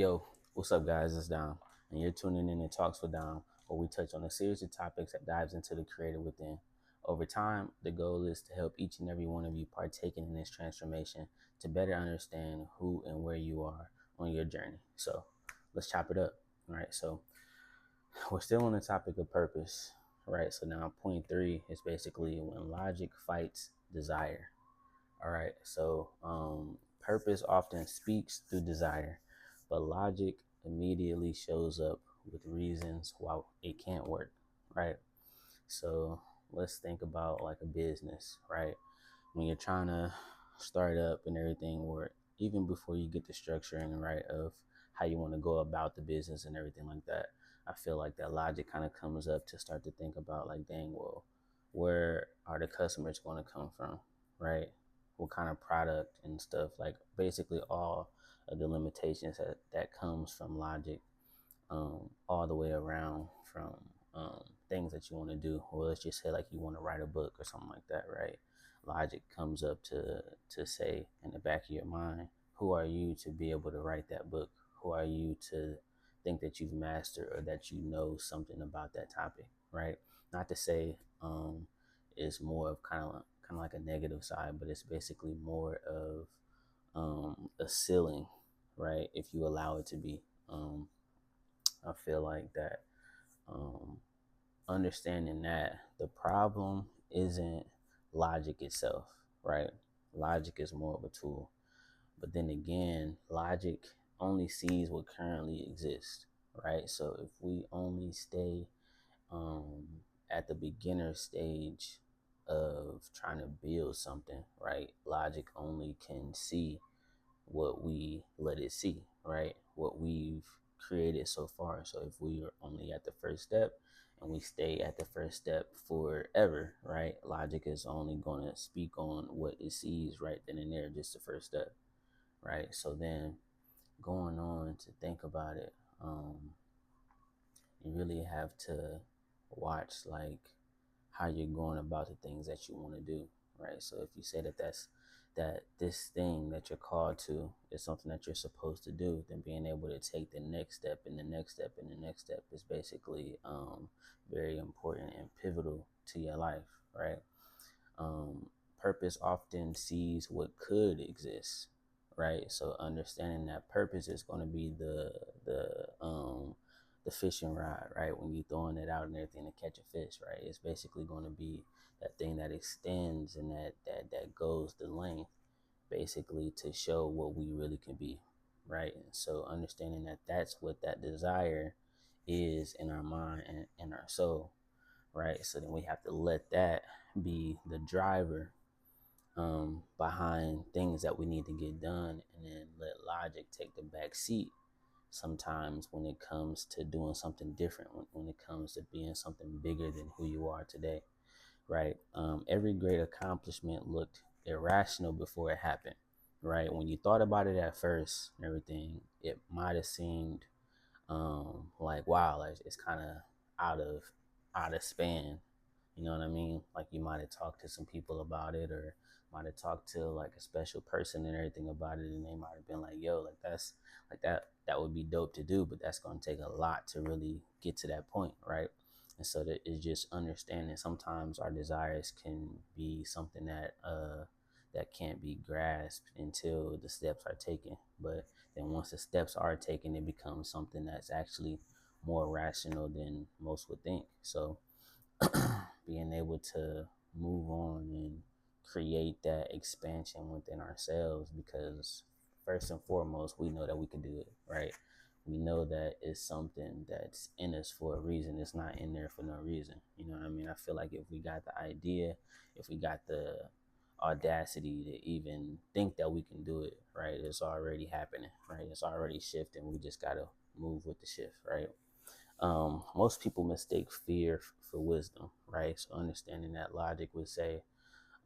Yo, what's up, guys? It's Dom, and you're tuning in to Talks with Dom, where we touch on a series of topics that dives into the creator within. Over time, the goal is to help each and every one of you partaking in this transformation to better understand who and where you are on your journey. So, let's chop it up. All right. So, we're still on the topic of purpose, right? So now point three is basically when logic fights desire. All right. So purpose often speaks through desire, but logic immediately shows up with reasons why it can't work. Right. So let's think about like a business, right? When you're trying to start up and everything, or even before you get the structuring right of how you want to go about the business and everything like that, I feel like that logic kind of comes up to start to think about like, dang, well, where are the customers going to come from, right? What kind of product and stuff, like basically all of the limitations that comes from logic, all the way around from things that you want to do. Or let's just say like you want to write a book or something like that, right? Logic comes up to say in the back of your mind, who are you to be able to write that book? Who are you to think that you've mastered or that you know something about that topic, right? Not to say it's more of kind of like a negative side, but it's basically more of a ceiling, right? If you allow it to be. I feel like that um, understanding that the problem isn't logic itself, right? Logic is more of a tool. But then again, logic only sees what currently exists, right? So if we only stay um, at the beginner stage of trying to build something, right? Logic only can see what we let it see, right? What we've created so far. So if we are only at the first step and we stay at the first step forever, right? Logic is only going to speak on what it sees right then and there, just the first step, right? So then going on to think about it, you really have to watch like how you're going about the things that you want to do, right? So if you say that this thing that you're called to is something that you're supposed to do, then being able to take the next step and the next step and the next step is basically very important and pivotal to your life, right? Um, Purpose often sees what could exist, right? So understanding that purpose is going to be the fishing rod, right? When you throwing it out and everything to catch a fish, right? It's basically going to be that thing that extends and that goes the length, basically to show what we really can be, right? And so understanding that that's what that desire is in our mind and in our soul, right? So then we have to let that be the driver behind things that we need to get done, and then let logic take the back seat sometimes when it comes to doing something different, when it comes to being something bigger than who you are today, right? Every great accomplishment looked irrational before it happened, right? When you thought about it at first and everything, it might have seemed like, wow, like it's kind of out of out of span. You know what I mean? Like you might have talked to some people about it, or might have talked to like a special person and everything about it, and they might have been like, yo, like that's like that would be dope to do, but that's going to take a lot to really get to that point, right? And so that is just understanding sometimes our desires can be something that can't be grasped until the steps are taken. But then once the steps are taken, it becomes something that's actually more rational than most would think. So being able to move on and create that expansion within ourselves, because first and foremost we know that we can do it, right? We know that it's something that's in us for a reason. It's not in there for no reason. You know what I mean? I feel like if we got the idea, if we got the audacity to even think that we can do it, right, it's already happening, right? It's already shifting. We just got to move with the shift, right? Most people mistake fear for wisdom, right? So understanding that logic would say,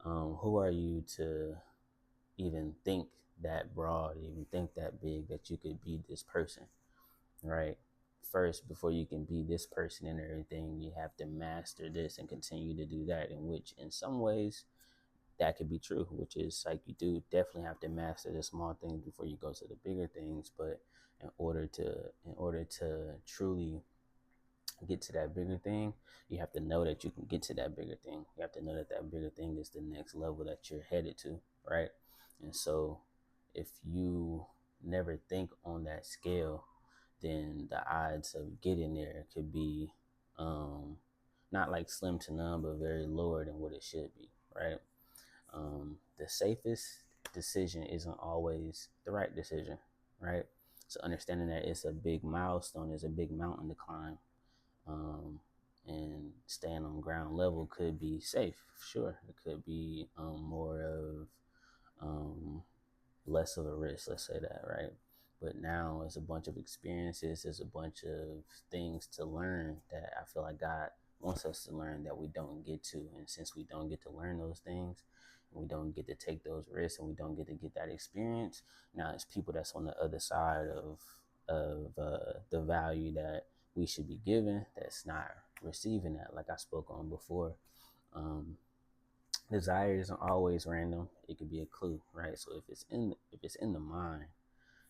who are you to even think that broad, even think that big, that you could be this person, right? First, before you can be this person and everything, you have to master this and continue to do that, in which in some ways that could be true, which is like you do definitely have to master the small things before you go to the bigger things. But In order to truly get to that bigger thing, you have to know that you can get to that bigger thing. You have to know that that bigger thing is the next level that you're headed to, right? And so if you never think on that scale, then the odds of getting there could be um, not like slim to none, but very lower than what it should be, right? The safest decision isn't always the right decision, right? So understanding that it's a big milestone, it's a big mountain to climb, um, and staying on ground level could be safe, sure. It could be more of um, less of a risk, let's say that, right? But now it's a bunch of experiences, it's a bunch of things to learn that I feel like God wants us to learn that we don't get to. And since we don't get to learn those things, and we don't get to take those risks, and we don't get that experience, now it's people that's on the other side of the value that we should be given that's not receiving that, like I spoke on before. Um, Desire isn't always random. It could be a clue, right? So if it's in the mind,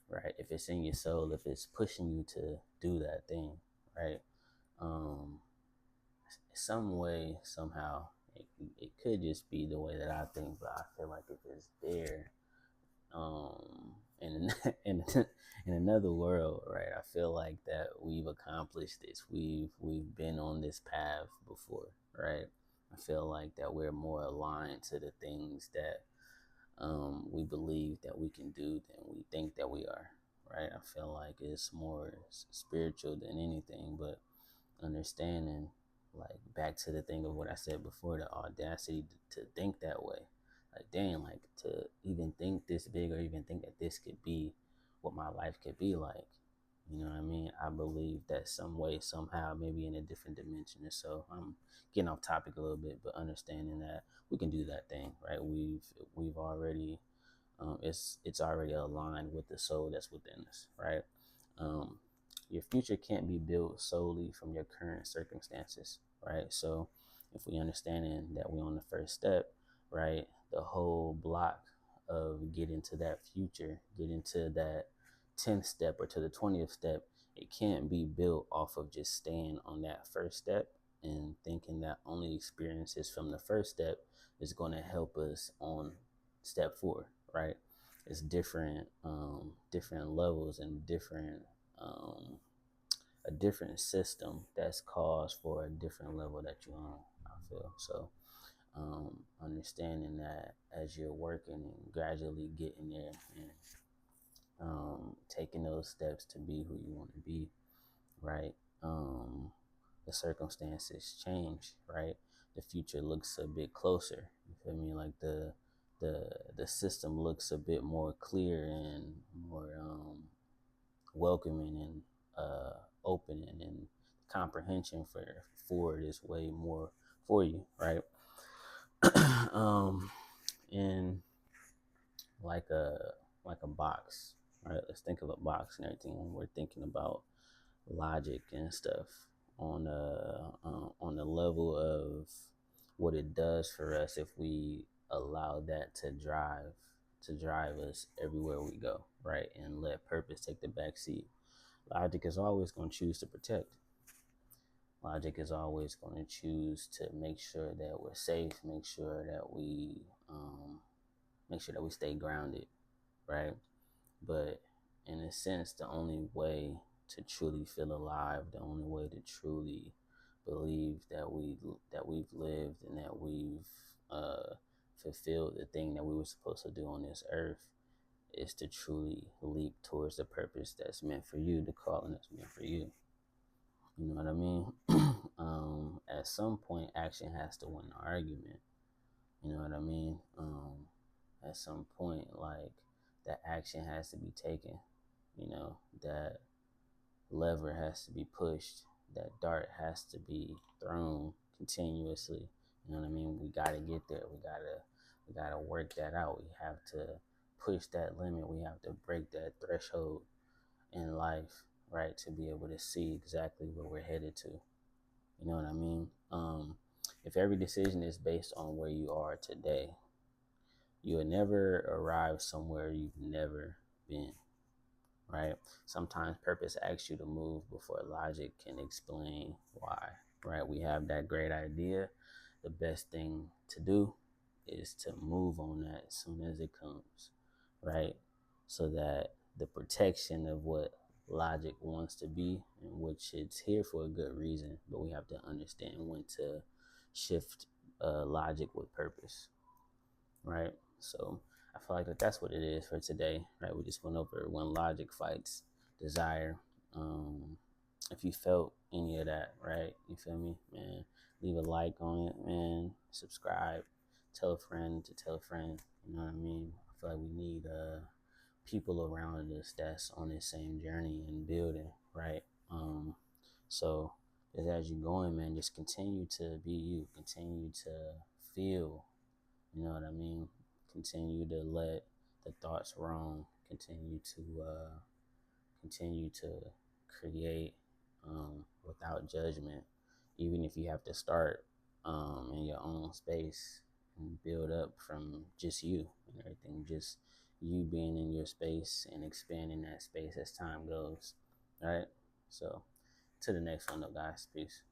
right? If it's in your soul, if it's pushing you to do that thing, right? Um, some way, somehow, it could just be the way that I think, but I feel like if it's there, in in another world, right? I feel like that we've accomplished this. We've been on this path before, right? I feel like that we're more aligned to the things that we believe that we can do than we think that we are, right? I feel like it's more spiritual than anything, but understanding, like back to the thing of what I said before, the audacity to think that way. Like, damn, like to even think this big or even think that this could be what my life could be like. You know what I mean? I believe that some way, somehow, maybe in a different dimension. And so I'm getting off topic a little bit, but understanding that we can do that thing, right? We've already it's already aligned with the soul that's within us, right? Um, your future can't be built solely from your current circumstances, right? So if we understanding that we're on the first step, right, the whole block of getting to that future, getting to that 10th step or to the 20th step, it can't be built off of just staying on that first step and thinking that only experiences from the first step is going to help us on step 4, right? It's different levels and um, a different system that's caused for a different level that you're on. I feel so. Understanding that as you're working and gradually getting there and taking those steps to be who you want to be, right? The circumstances change, right? The future looks a bit closer. You feel me? Like the system looks a bit more clear and more welcoming and opening, and comprehension for it is way more for you, right? um, in like a like a box, right? Let's think of a box and everything when we're thinking about logic and stuff on the level of what it does for us if we allow that to drive us everywhere we go, right? And let purpose take the back seat. Logic is always going to choose to protect. Logic is always going to choose to make sure that we're safe, make sure that we stay grounded, right? But in a sense, the only way to truly feel alive, the only way to truly believe that we've lived and that we've fulfilled the thing that we were supposed to do on this earth is to truly leap towards the purpose that's meant for you, the calling that's meant for you. You know what I mean? At some point, action has to win the argument. You know what I mean? At some point, like, that action has to be taken. You know, that lever has to be pushed. That dart has to be thrown continuously. You know what I mean? We gotta get there. We gotta work that out. We have to push that limit. We have to break that threshold in life, right, to be able to see exactly where we're headed to. You know what I mean? If every decision is based on where you are today, you will never arrive somewhere you've never been. right? Sometimes purpose asks you to move before logic can explain why, right? We have that great idea. The best thing to do is to move on that as soon as it comes, right? So that the protection of what logic wants to be, in which it's here for a good reason, but we have to understand when to shift logic with purpose, right? So I feel like that's what it is for today, right? We just went over when logic fights desire. If you felt any of that, right? You feel me, man? Leave a like on it, man. Subscribe. Tell a friend to tell a friend. You know what I mean? I feel like we need people around us that's on the same journey and building, right? So as you're going, man, just continue to be you. Continue to feel. You know what I mean? Continue to let the thoughts roam. Continue to create without judgment. Even if you have to start in your own space and build up from just you and everything, just you being in your space and expanding that space as time goes. All right. So to the next one, though, guys. Peace.